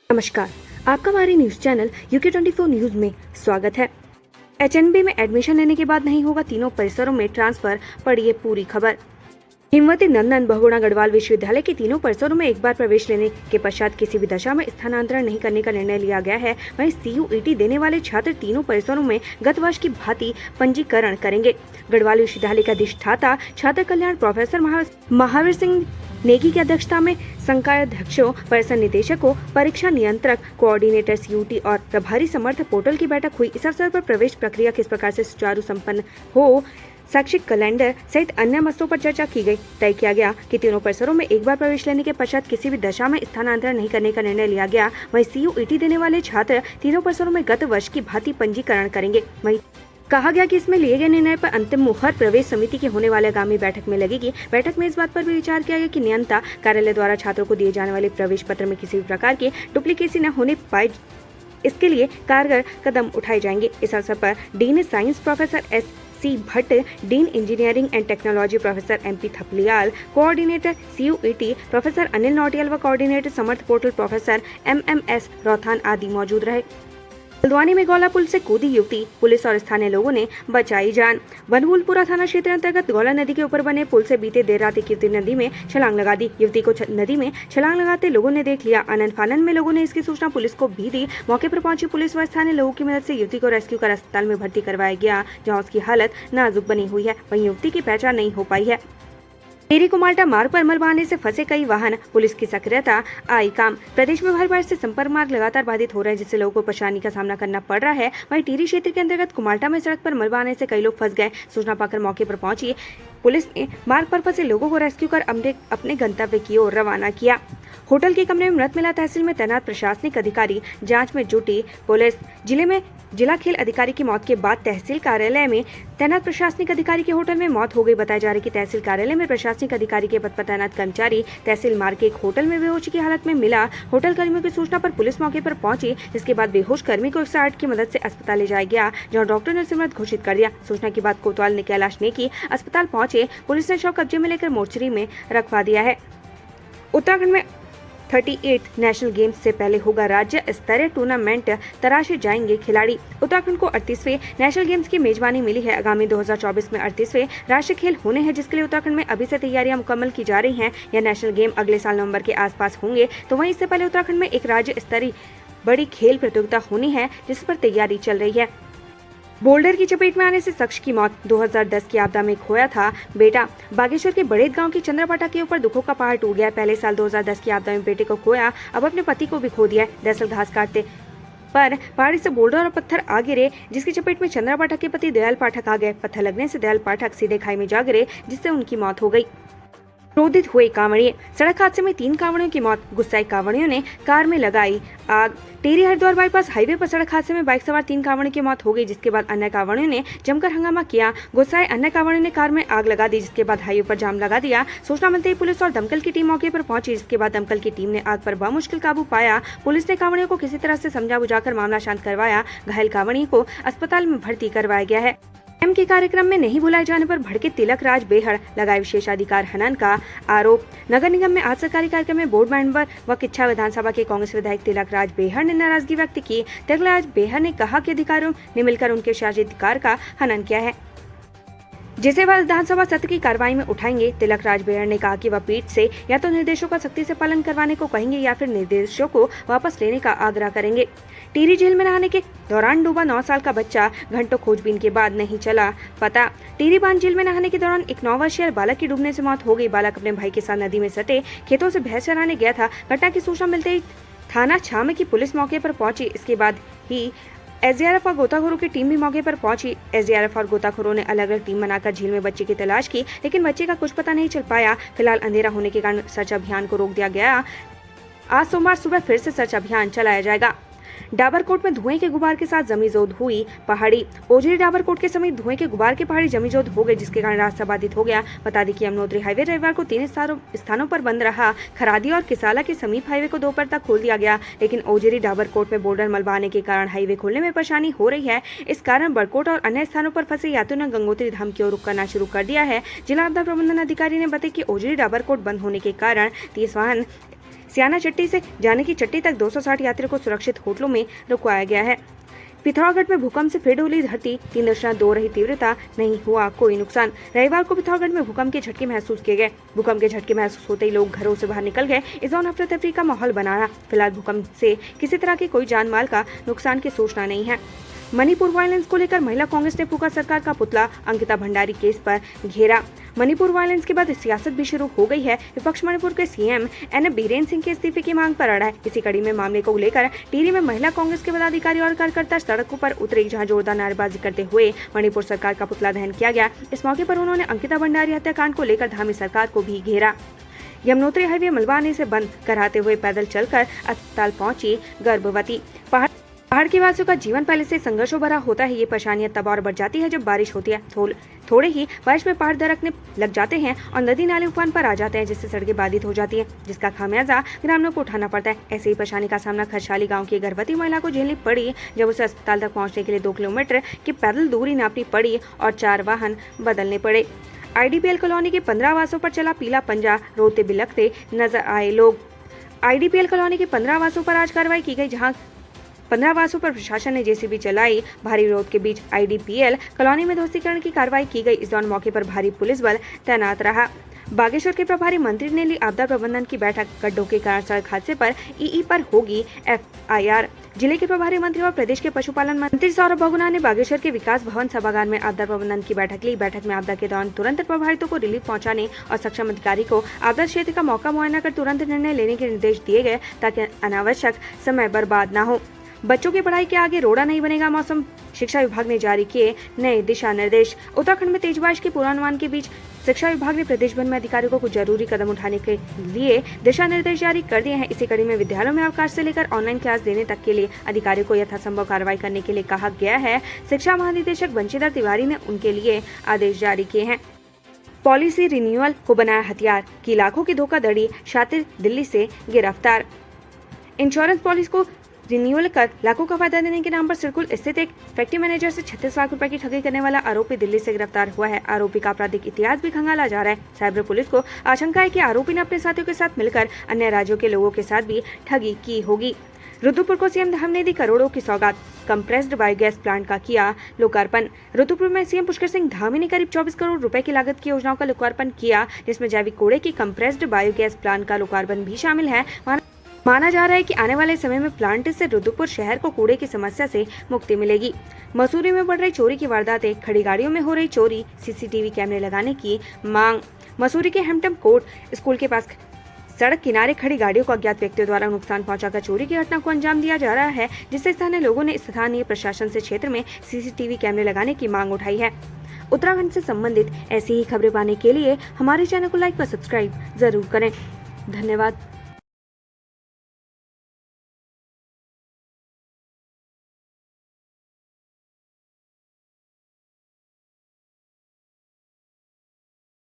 नमस्कार, आपका हमारे न्यूज चैनल UK24 न्यूज में स्वागत है। HNB में एडमिशन लेने के बाद नहीं होगा तीनों परिसरों में ट्रांसफर, पढ़िए पूरी खबर। हिमवती नंदन बहुगुणा गढ़वाल विश्वविद्यालय के तीनों परिसरों में एक बार प्रवेश लेने के पश्चात किसी भी दशा में स्थानांतरण नहीं करने का निर्णय लिया गया है। वहीं CUET देने वाले छात्र तीनों परिसरों में गत वर्ष की भांति पंजीकरण करेंगे। गढ़वाल विश्वविद्यालय के अधिष्ठाता छात्र कल्याण प्रोफेसर महावीर सिंह नेगी की अध्यक्षता में संकायाध्यक्षों, परिसर निदेशकों, परीक्षा नियंत्रक, कोऑर्डिनेटर CUET और प्रभारी समर्थक पोर्टल की बैठक हुई। इस अवसर पर प्रवेश प्रक्रिया किस प्रकार से सुचारू संपन्न हो, शैक्षिक कैलेंडर सहित अन्य मसलों पर चर्चा की गई। तय किया गया कि तीनों परिसरों में एक बार प्रवेश लेने के पश्चात किसी भी दशा में स्थानांतरण नहीं करने का निर्णय लिया गया। वहीं CUET देने वाले छात्र तीनों परिसरों में गत वर्ष की भांति पंजीकरण करेंगे। वहीं कहा गया कि इसमें लिए गए निर्णय पर अंतिम मुहर प्रवेश समिति की होने वाले आगामी बैठक में लगेगी। बैठक में इस बात पर भी विचार किया गया कि नियंता कार्यालय द्वारा छात्रों को दिए जाने वाले प्रवेश पत्र में किसी भी प्रकार की डुप्लीकेसी न होने पाए, इसके लिए कारगर कदम उठाए जाएंगे। इस अवसर पर dean science professor SC Bhatt, dean engineering and technology professor MP Thapliyal, coordinator CUET professor Anil Nautiyal व कोऑर्डिनेटर समर्थ पोर्टल प्रोफेसर MMS रौथान आदि मौजूद रहे। हल्द्वानी में गौला पुल से कूदी युवती, पुलिस और स्थानीय लोगों ने बचाई जान। बनवुलपुरा थाना क्षेत्र अंतर्गत गौला नदी के ऊपर बने पुल से बीते देर रात एक युवती नदी में छलांग लगा दी। युवती को नदी में छलांग लगाते लोगों ने देख लिया। आनंद फानन में लोगों ने इसकी सूचना पुलिस को भी दी। मौके पर पहुंची पुलिस व स्थानीय लोगों की मदद से युवती को रेस्क्यू कर अस्पताल में भर्ती करवाया गया, जहाँ उसकी हालत नाजुक बनी हुई है। वहीं युवती की पहचान नहीं हो पाई है। टेरी कुमाल्टा मार्ग पर मलबा आने से फंसे कई वाहन, पुलिस की सक्रियता आई काम। प्रदेश में भारी बारिश से संपर्क मार्ग लगातार बाधित हो रहे हैं, जिससे लोगों को परेशानी का सामना करना पड़ रहा है। वहीं टिहरी क्षेत्र के अंतर्गत कुमाल्टा में सड़क पर मलबा आने से कई लोग फंस गए। सूचना पाकर मौके पर पहुंची पुलिस ने मार्ग पर फंसे लोगों को रेस्क्यू कर अपने गंतव्य की ओर रवाना किया। होटल के कमरे में मृत मिला तहसील में तैनात प्रशासनिक अधिकारी, जांच में जुटी पुलिस। जिला खेल अधिकारी की मौत के बाद तहसील कार्यालय में तैनात प्रशासनिक अधिकारी के होटल में मौत हो गई। बताया जा रहा है कि तहसील कार्यालय में प्रशासनिक अधिकारी के पद पर तैनात कर्मचारी तहसील मार्ग के एक होटल में बेहोशी की हालत में मिला। होटल कर्मियों की सूचना पर पुलिस मौके पर पहुंची, जिसके बाद बेहोश कर्मी को 108 की मदद से अस्पताल ले जाया गया, जहां डॉक्टर ने मृत घोषित कर दिया। सूचना के बाद कोतवाल ने कैलाश नेगी अस्पताल पहुंचे। पुलिस ने शव कब्जे में लेकर मोर्चरी में रखवा दिया है। उत्तराखंड में 38 नेशनल गेम्स से पहले होगा राज्य स्तरीय टूर्नामेंट, तराशे जाएंगे खिलाड़ी। उत्तराखंड को 38वें नेशनल गेम्स की मेजबानी मिली है। आगामी 2024 में 38वें राष्ट्रीय खेल होने हैं, जिसके लिए उत्तराखंड में अभी से तैयारियां मुकम्मल की जा रही हैं। यह नेशनल गेम अगले साल नवंबर के आसपास होंगे। तो वहीं इससे पहले उत्तराखंड में एक राज्य स्तरीय बड़ी खेल प्रतियोगिता होनी है, जिस पर तैयारी चल रही है। बोल्डर की चपेट में आने से शख्स की मौत। 2010 की आपदा में खोया था बेटा। बागेश्वर के बड़ेत गांव की चंद्रपाटा के ऊपर दुखों का पहाड़ टूट गया। पहले साल 2010 की आपदा में बेटे को खोया, अब अपने पति को भी खो दिया। दरअसल घास काटते पर पहाड़ी से बोल्डर और पत्थर आ गिरे, जिसकी चपेट में चंद्रपाठक के पति दयाल पाठक आ गए। पत्थर लगने से दयाल पाठक सीधे खाई में जा गिरे, जिससे उनकी मौत हो गई। क्रोधित हुए कांवड़िए, सड़क हादसे में 3 कांवड़ियों की मौत। गुस्साए कांवड़ियों ने कार में लगाई आग। टेरी हरिद्वार बाईपास हाईवे पर सड़क हादसे में बाइक सवार 3 कांवड़ियों की मौत हो गई, जिसके बाद अन्य कांवड़ियों ने जमकर हंगामा किया। गुस्साए अन्य कांवड़ियों ने कार में आग लगा दी, जिसके बाद हाईवे पर जाम लगा दिया। सूचना मिलते ही पुलिस और दमकल की टीम मौके पर पहुंची, जिसके बाद दमकल की टीम ने आग पर बामुश्किल काबू पाया। पुलिस ने कांवड़ियों को किसी तरह से समझा बुझाकर मामला शांत करवाया। घायल कांवड़ियों को अस्पताल में भर्ती करवाया गया है। एम के कार्यक्रम में नहीं बुलाए जाने पर भड़के तिलक राज बेहड़, लगाए विशेषाधिकार हनन का आरोप। नगर निगम में आज सरकारी कार्यक्रम में बोर्ड मेंबर व किच्छा विधानसभा के कांग्रेस विधायक तिलक राज बेहड़ ने नाराजगी व्यक्त की। तिलक राज बेहड़ ने कहा कि अधिकारियों ने मिलकर उनके शासनाधिकार का हनन किया है, जिसे वह विधानसभा सत्र की कार्रवाई में उठाएंगे। तिलक राज बेहड़ ने कहा कि वह पीठ से या तो निर्देशों का सख्ती से पालन करवाने को कहेंगे या फिर निर्देशों को वापस लेने का आग्रह करेंगे। टिहरी झील में नहाने के दौरान डूबा 9 साल का बच्चा, घंटों खोजबीन के बाद नहीं चला पता। टिहरी बांध झील में नहाने के दौरान एक 9 वर्षीय बालक की डूबने से मौत हो गई। बालक अपने भाई के साथ नदी में सटे खेतों से भैंस चराने गया था। घटना की सूचना मिलते ही थाना छामे की पुलिस मौके पर पहुंची। इसके बाद ही SDRF और गोताखोरों की टीम भी मौके पर पहुंची। SDRF और गोताखोरों ने अलग अलग टीम बनाकर झील में बच्चे की तलाश की, लेकिन बच्चे का कुछ पता नहीं चल पाया। फिलहाल अंधेरा होने के कारण सर्च अभियान को रोक दिया गया। आज सोमवार सुबह फिर से सर्च अभियान चलाया जाएगा। डाबरकोट में धुएं के गुबार के साथ जमीजोद हुई पहाड़ी। ओजरी डाबरकोट के समीप धुएं के गुबार की पहाड़ी जमीजोद हो गई, जिसके कारण रास्ता बाधित हो गया। बता दें कि यमुनोत्री हाईवे रविवार को 3 स्थानों पर बंद रहा। खरादी और किसाला के समीप हाईवे को दोपहर तक खोल दिया गया, लेकिन ओजरी डाबरकोट में बोर्डर मलबा आने के कारण हाईवे खोलने में परेशानी हो रही है। इस कारण बरकोट और अन्य स्थानों पर फंसे यात्रियों ने गंगोत्री धाम की ओर रुख करना शुरू कर दिया है। जिला आपदा प्रबंधन अधिकारी ने बताया कि ओजरी डाबरकोट बंद होने के कारण 30 वाहन सियाना चट्टी से जाने की चट्टी तक 260 यात्रियों को सुरक्षित होटलों में रुकवाया गया है। पिथौरागढ़ में भूकंप से फिर डोली धरती, 3.2 रही तीव्रता, नहीं हुआ कोई नुकसान। रविवार को पिथौरागढ़ में भूकंप के झटके महसूस किए गए। भूकंप के झटके महसूस होते ही लोग घरों से बाहर निकल गए। इस दौरान अफरा तफरी का माहौल बना रहा। फिलहाल भूकंप से किसी तरह की कोई जान माल का नुकसान की सूचना नहीं है। मणिपुर वायलेंस को लेकर महिला कांग्रेस ने फूका सरकार का पुतला, अंकिता भंडारी केस पर घेरा। मणिपुर वायलेंस के बाद सियासत भी शुरू हो गई है। विपक्ष मणिपुर के सीएम एन बीरेन सिंह के इस्तीफे की मांग पर अड़ा है। इसी कड़ी में मामले को लेकर टिहरी में महिला कांग्रेस के पदाधिकारी और कार्यकर्ता सड़कों पर उतरे, जहां जोरदार नारेबाजी करते हुए मणिपुर सरकार का पुतला दहन किया गया। इस मौके पर उन्होंने अंकिता भंडारी हत्याकांड को लेकर धामी सरकार को भी घेरा। यमुनोत्री हाईवे मलबा आने से बंद कराते हुए पैदल चलकर अस्पताल पहुंची गर्भवती। पहाड़ के वासियों का जीवन पहले से संघर्षों भरा होता है। ये परेशानियां तब और बढ़ जाती है जब बारिश होती है। थोड़े ही बारिश में पहाड़ दरकने लग जाते हैं और नदी नाले उफान पर आ जाते हैं, जिससे सड़कें बाधित हो जाती हैं, जिसका खामियाजा ग्रामीणों को उठाना पड़ता है। ऐसे ही परेशानी का सामना खरसाली गांव की गर्भवती महिला को झेलनी पड़ी, जब उसे अस्पताल तक पहुंचने के लिए 2 किलोमीटर की पैदल दूरी नापनी पड़ी और 4 वाहन बदलने पड़े। IDPL कॉलोनी के 15 आवासों पर चला पीला पंजा, रोते बिलखते नजर आए लोग। IDPL कॉलोनी के 15 आवासों पर आज कार्रवाई की गई, जहां 15 आवासों पर प्रशासन ने JCB चलाई। भारी विरोध के बीच IDPL कॉलोनी में ध्वस्तीकरण की कार्रवाई की गई। इस दौरान मौके पर भारी पुलिस बल तैनात रहा। बागेश्वर के प्रभारी मंत्री ने ली आपदा प्रबंधन की बैठक। गड्ढों के कारण सड़क हादसे पर EE पर होगी FIR। जिले के प्रभारी मंत्री और प्रदेश के पशुपालन मंत्री सौरभ बहुगुणा ने बागेश्वर के विकास भवन सभागार में आपदा प्रबंधन की बैठक ली। बैठक में आपदा के दौरान तुरंत प्रभावितों को रिलीफ पहुंचाने और सक्षम अधिकारी को आपदा क्षेत्र का मौका मुआयना कर तुरंत निर्णय लेने के निर्देश दिए गए, ताकि अनावश्यक समय बर्बाद न हो। बच्चों की पढ़ाई के आगे रोड़ा नहीं बनेगा। मौसम शिक्षा विभाग ने जारी किए नए दिशा निर्देश। उत्तराखंड में तेज बारिश के पूर्वानुमान के बीच शिक्षा विभाग ने प्रदेश भर में अधिकारियों को कुछ जरूरी कदम उठाने के लिए दिशा निर्देश जारी कर दिए हैं। इसी कड़ी में विद्यालयों में अवकाश से लेकर ऑनलाइन क्लास देने तक के लिए अधिकारियों को यथासंभव कार्रवाई करने के लिए कहा गया है। शिक्षा महानिदेशक बंशीधर तिवारी ने उनके लिए आदेश जारी किए हैं। पॉलिसी रिन्यूअल को बनाया हथियार की लाखों की धोखाधड़ी, शातिर दिल्ली से गिरफ्तार। इंश्योरेंस पॉलिसी को रिन्यूअल कर लाखों का फायदा देने के नाम पर सिरकुल स्थित एक फैक्ट्री मैनेजर से 36 लाख रुपए की ठगी करने वाला आरोपी दिल्ली से गिरफ्तार हुआ है। आरोपी का आपराधिक इतिहास भी खंगाला जा रहा है। साइबर पुलिस को आशंका है कि आरोपी ने अपने साथियों के साथ मिलकर अन्य राज्यों के लोगों के साथ भी ठगी की होगी। रुद्रपुर को सीएम धाम ने दी करोड़ों की सौगात, कंप्रेस्ड बायोगैस प्लांट का किया लोकार्पण। रुद्रपुर में सीएम पुष्कर सिंह धामी ने करीब 24 करोड़ रुपए की लागत की योजनाओं का लोकार्पण किया, जिसमें जैविक कूड़े की कंप्रेस्ड बायोगैस प्लांट का लोकार्पण भी शामिल है। माना जा रहा है कि आने वाले समय में प्लांट से रुद्रपुर शहर को कूड़े की समस्या से मुक्ति मिलेगी। मसूरी में बढ़ रही चोरी की वारदातें, खड़ी गाड़ियों में हो रही चोरी, CCTV कैमरे लगाने की मांग। मसूरी के हेम्पटन कोर्ट स्कूल के पास सड़क किनारे खड़ी गाड़ियों को अज्ञात व्यक्तियों द्वारा नुकसान पहुंचाकर चोरी की घटना को अंजाम दिया जा रहा है, जिससे स्थानीय लोगों ने स्थानीय प्रशासन से क्षेत्र में CCTV कैमरे लगाने की मांग उठाई है। उत्तराखंड से संबंधित ऐसी ही खबरें पाने के लिए हमारे चैनल को लाइक व सब्सक्राइब जरूर करें। धन्यवाद।